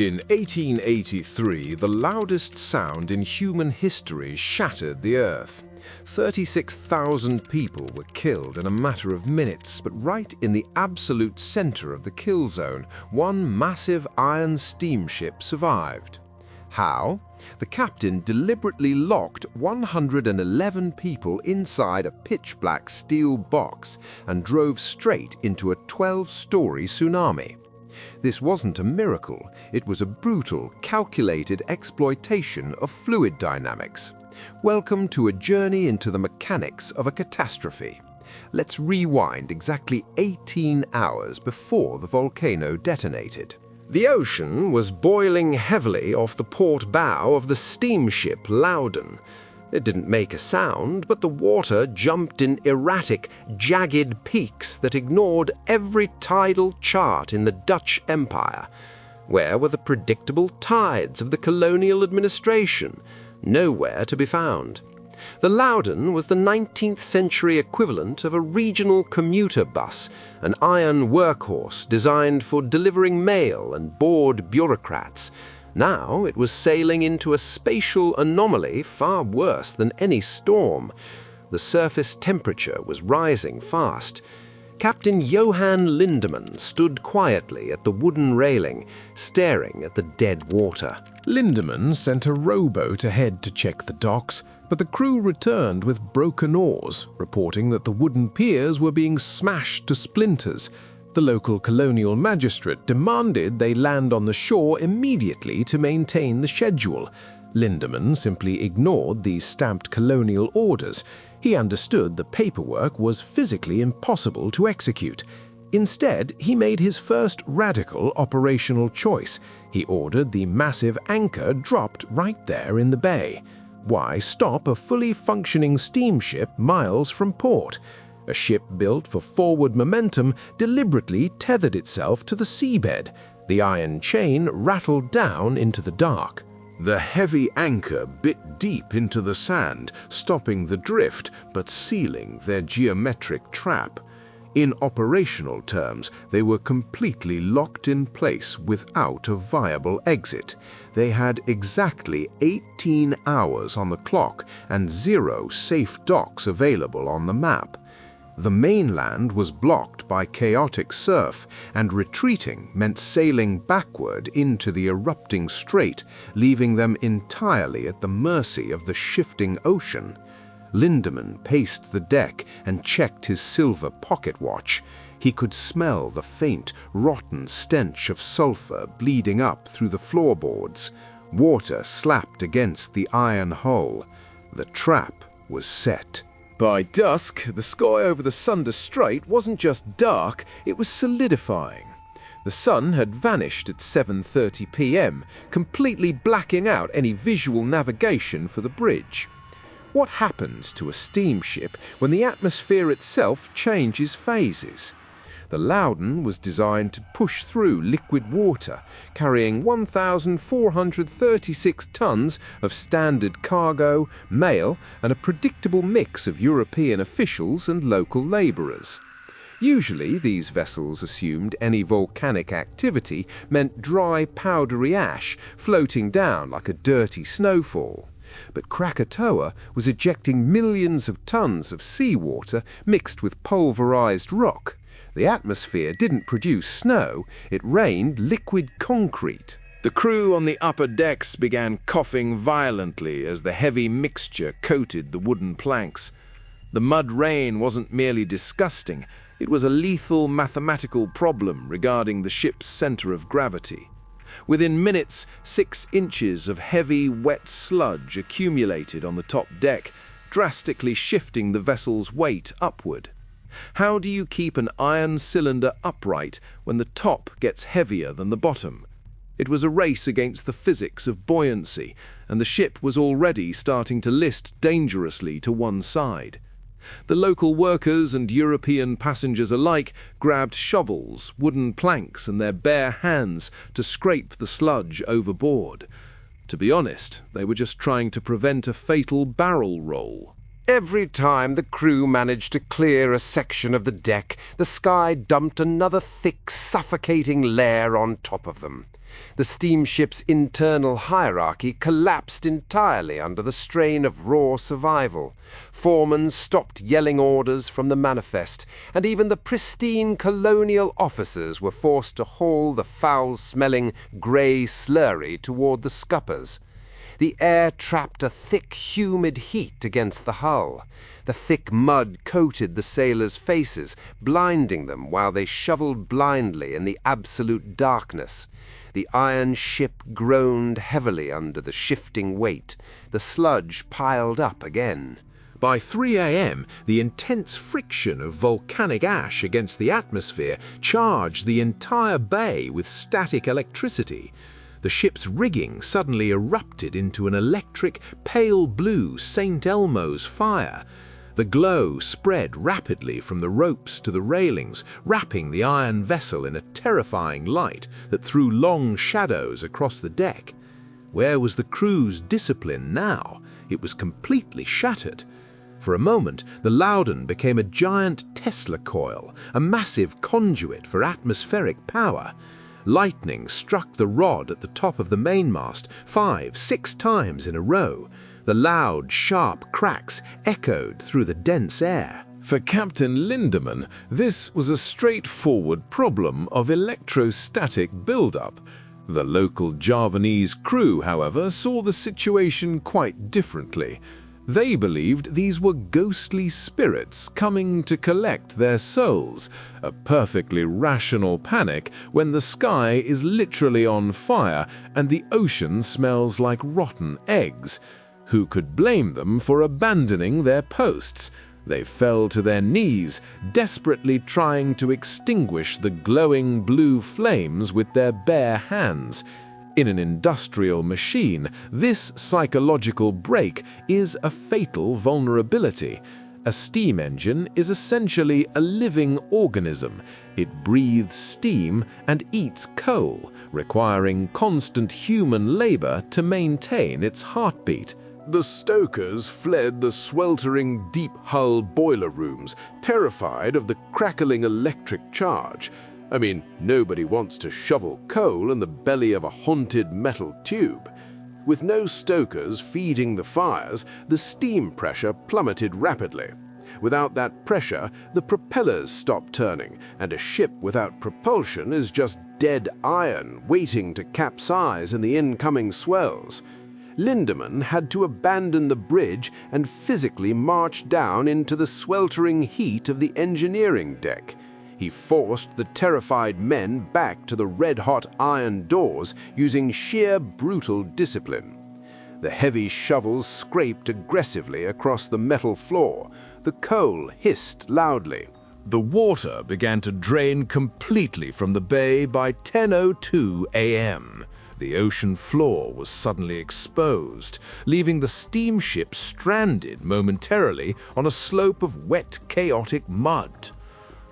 In 1883, the loudest sound in human history shattered the earth. 36,000 people were killed in a matter of minutes, but right in the absolute center of the kill zone, one massive iron steamship survived. How? The captain deliberately locked 111 people inside a pitch-black steel box and drove straight into a 12-story tsunami. This wasn't a miracle, it was a brutal, calculated exploitation of fluid dynamics. Welcome to a journey into the mechanics of a catastrophe. Let's rewind exactly 18 hours before the volcano detonated. The ocean was boiling heavily off the port bow of the steamship Loudon. It didn't make a sound, but the water jumped in erratic, jagged peaks that ignored every tidal chart in the Dutch Empire. Where were the predictable tides of the colonial administration? Nowhere to be found. The Loudon was the 19th century equivalent of a regional commuter bus, an iron workhorse designed for delivering mail and bored bureaucrats. Now it was sailing into a spatial anomaly far worse than any storm. The surface temperature was rising fast. Captain Johan Lindemann stood quietly at the wooden railing, staring at the dead water. Lindemann sent a rowboat ahead to check the docks, but the crew returned with broken oars, reporting that the wooden piers were being smashed to splinters. The local colonial magistrate demanded they land on the shore immediately to maintain the schedule. Lindemann simply ignored these stamped colonial orders. He understood the paperwork was physically impossible to execute. Instead, he made his first radical operational choice. He ordered the massive anchor dropped right there in the bay. Why stop a fully functioning steamship miles from port? A ship built for forward momentum deliberately tethered itself to the seabed. The iron chain rattled down into the dark. The heavy anchor bit deep into the sand, stopping the drift but sealing their geometric trap. In operational terms, they were completely locked in place without a viable exit. They had exactly 18 hours on the clock and 0 safe docks available on the map. The mainland was blocked by chaotic surf, and retreating meant sailing backward into the erupting strait, leaving them entirely at the mercy of the shifting ocean. Lindemann paced the deck and checked his silver pocket watch. He could smell the faint, rotten stench of sulfur bleeding up through the floorboards. Water slapped against the iron hull. The trap was set. By dusk, the sky over the Sunda Strait wasn't just dark, it was solidifying. The sun had vanished at 7:30 p.m., completely blacking out any visual navigation for the bridge. What happens to a steamship when the atmosphere itself changes phases? The Loudon was designed to push through liquid water, carrying 1,436 tons of standard cargo, mail, and a predictable mix of European officials and local labourers. Usually, these vessels assumed any volcanic activity meant dry, powdery ash floating down like a dirty snowfall. But Krakatoa was ejecting millions of tons of seawater mixed with pulverized rock. The atmosphere didn't produce snow, it rained liquid concrete. The crew on the upper decks began coughing violently as the heavy mixture coated the wooden planks. The mud rain wasn't merely disgusting, it was a lethal mathematical problem regarding the ship's center of gravity. Within minutes, 6 inches of heavy, wet sludge accumulated on the top deck, drastically shifting the vessel's weight upward. How do you keep an iron cylinder upright when the top gets heavier than the bottom? It was a race against the physics of buoyancy, and the ship was already starting to list dangerously to one side. The local workers and European passengers alike grabbed shovels, wooden planks, and their bare hands to scrape the sludge overboard. To be honest, they were just trying to prevent a fatal barrel roll. Every time the crew managed to clear a section of the deck, the sky dumped another thick, suffocating layer on top of them. The steamship's internal hierarchy collapsed entirely under the strain of raw survival. Foremen stopped yelling orders from the manifest, and even the pristine colonial officers were forced to haul the foul-smelling grey slurry toward the scuppers. The air trapped a thick, humid heat against the hull. The thick mud coated the sailors' faces, blinding them while they shoveled blindly in the absolute darkness. The iron ship groaned heavily under the shifting weight. The sludge piled up again. By 3 a.m., the intense friction of volcanic ash against the atmosphere charged the entire bay with static electricity. The ship's rigging suddenly erupted into an electric, pale blue St. Elmo's fire. The glow spread rapidly from the ropes to the railings, wrapping the iron vessel in a terrifying light that threw long shadows across the deck. Where was the crew's discipline now? It was completely shattered. For a moment, the Loudon became a giant Tesla coil, a massive conduit for atmospheric power. Lightning struck the rod at the top of the mainmast 5-6 times in a row. The loud, sharp cracks echoed through the dense air. For Captain Lindemann, this was a straightforward problem of electrostatic buildup. The local Javanese crew, however, saw the situation quite differently. They believed these were ghostly spirits coming to collect their souls, a perfectly rational panic when the sky is literally on fire and the ocean smells like rotten eggs. Who could blame them for abandoning their posts? They fell to their knees, desperately trying to extinguish the glowing blue flames with their bare hands. In an industrial machine, this psychological break is a fatal vulnerability. A steam engine is essentially a living organism. It breathes steam and eats coal, requiring constant human labor to maintain its heartbeat. The stokers fled the sweltering deep-hull boiler rooms, terrified of the crackling electric charge. I mean, nobody wants to shovel coal in the belly of a haunted metal tube. With no stokers feeding the fires, the steam pressure plummeted rapidly. Without that pressure, the propellers stop turning, and a ship without propulsion is just dead iron waiting to capsize in the incoming swells. Lindemann had to abandon the bridge and physically march down into the sweltering heat of the engineering deck. He forced the terrified men back to the red-hot iron doors using sheer brutal discipline. The heavy shovels scraped aggressively across the metal floor. The coal hissed loudly. The water began to drain completely from the bay by 10:02 a.m. The ocean floor was suddenly exposed, leaving the steamship stranded momentarily on a slope of wet, chaotic mud.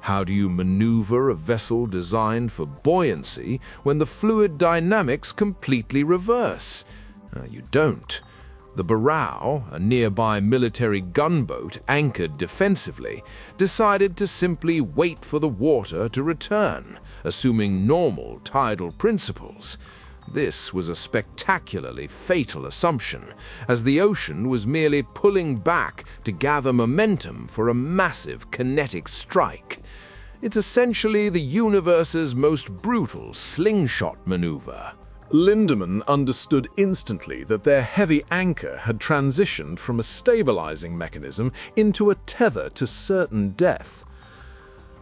How do you maneuver a vessel designed for buoyancy when the fluid dynamics completely reverse? You don't. The Berouw, a nearby military gunboat anchored defensively, decided to simply wait for the water to return, assuming normal tidal principles. This was a spectacularly fatal assumption, as the ocean was merely pulling back to gather momentum for a massive kinetic strike. It's essentially the universe's most brutal slingshot maneuver. Lindemann understood instantly that their heavy anchor had transitioned from a stabilizing mechanism into a tether to certain death.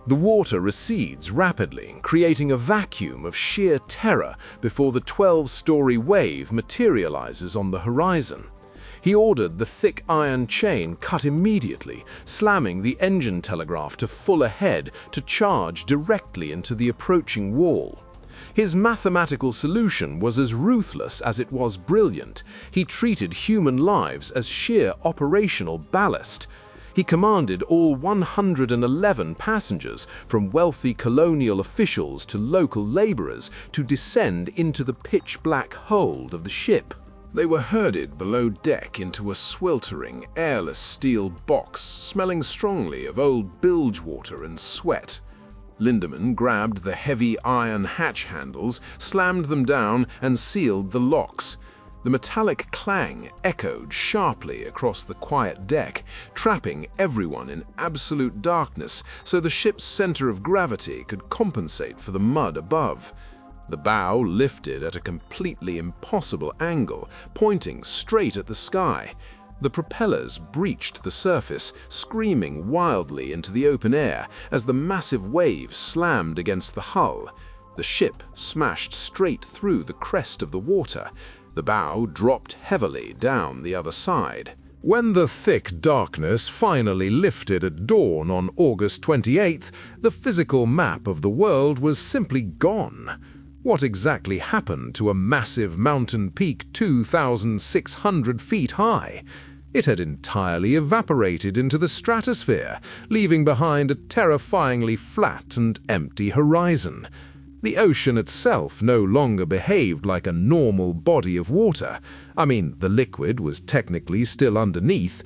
The water recedes rapidly, creating a vacuum of sheer terror before the 12-story wave materializes on the horizon. He ordered the thick iron chain cut immediately, slamming the engine telegraph to full ahead to charge directly into the approaching wall. His mathematical solution was as ruthless as it was brilliant. He treated human lives as sheer operational ballast. He commanded all 111 passengers, from wealthy colonial officials to local laborers, to descend into the pitch-black hold of the ship. They were herded below deck into a sweltering, airless steel box, smelling strongly of old bilge water and sweat. Lindemann grabbed the heavy iron hatch handles, slammed them down, and sealed the locks. The metallic clang echoed sharply across the quiet deck, trapping everyone in absolute darkness so the ship's center of gravity could compensate for the mud above. The bow lifted at a completely impossible angle, pointing straight at the sky. The propellers breached the surface, screaming wildly into the open air as the massive waves slammed against the hull. The ship smashed straight through the crest of the water. The bow dropped heavily down the other side. When the thick darkness finally lifted at dawn on August 28th, the physical map of the world was simply gone. What exactly happened to a massive mountain peak 2,600 feet high? It had entirely evaporated into the stratosphere, leaving behind a terrifyingly flat and empty horizon. The ocean itself no longer behaved like a normal body of water. I mean, the liquid was technically still underneath.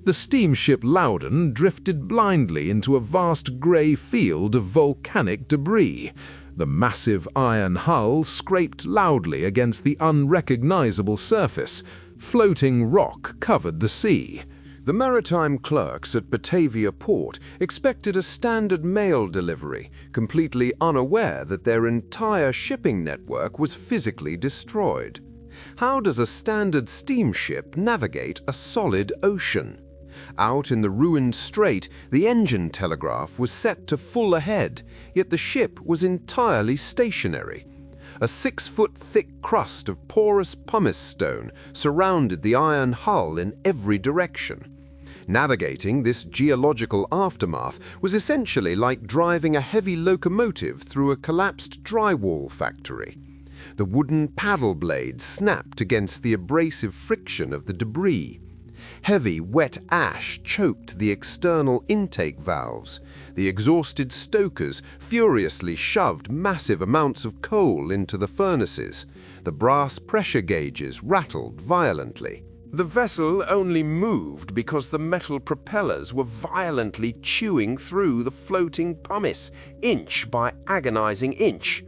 The steamship Loudon drifted blindly into a vast grey field of volcanic debris. The massive iron hull scraped loudly against the unrecognizable surface. Floating rock covered the sea. The maritime clerks at Batavia port expected a standard mail delivery, completely unaware that their entire shipping network was physically destroyed. How does a standard steamship navigate a solid ocean? Out in the ruined strait, the engine telegraph was set to full ahead, yet the ship was entirely stationary. A 6-foot thick crust of porous pumice stone surrounded the iron hull in every direction. Navigating this geological aftermath was essentially like driving a heavy locomotive through a collapsed drywall factory. The wooden paddle blades snapped against the abrasive friction of the debris. Heavy, wet ash choked the external intake valves. The exhausted stokers furiously shoved massive amounts of coal into the furnaces. The brass pressure gauges rattled violently. The vessel only moved because the metal propellers were violently chewing through the floating pumice, inch by agonizing inch.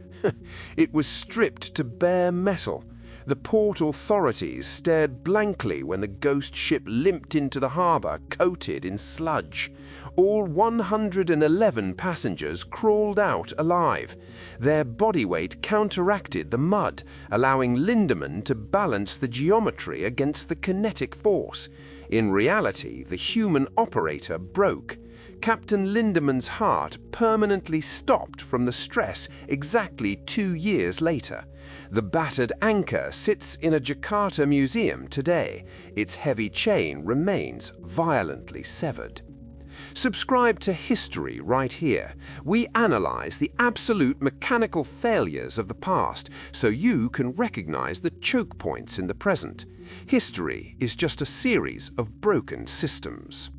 It was stripped to bare metal. The port authorities stared blankly when the ghost ship limped into the harbor, coated in sludge. All 111 passengers crawled out alive. Their body weight counteracted the mud, allowing Lindemann to balance the geometry against the kinetic force. In reality, the human operator broke. Captain Lindemann's heart permanently stopped from the stress exactly 2 years later. The battered anchor sits in a Jakarta museum today. Its heavy chain remains violently severed. Subscribe to History right here. We analyze the absolute mechanical failures of the past so you can recognize the choke points in the present. History is just a series of broken systems.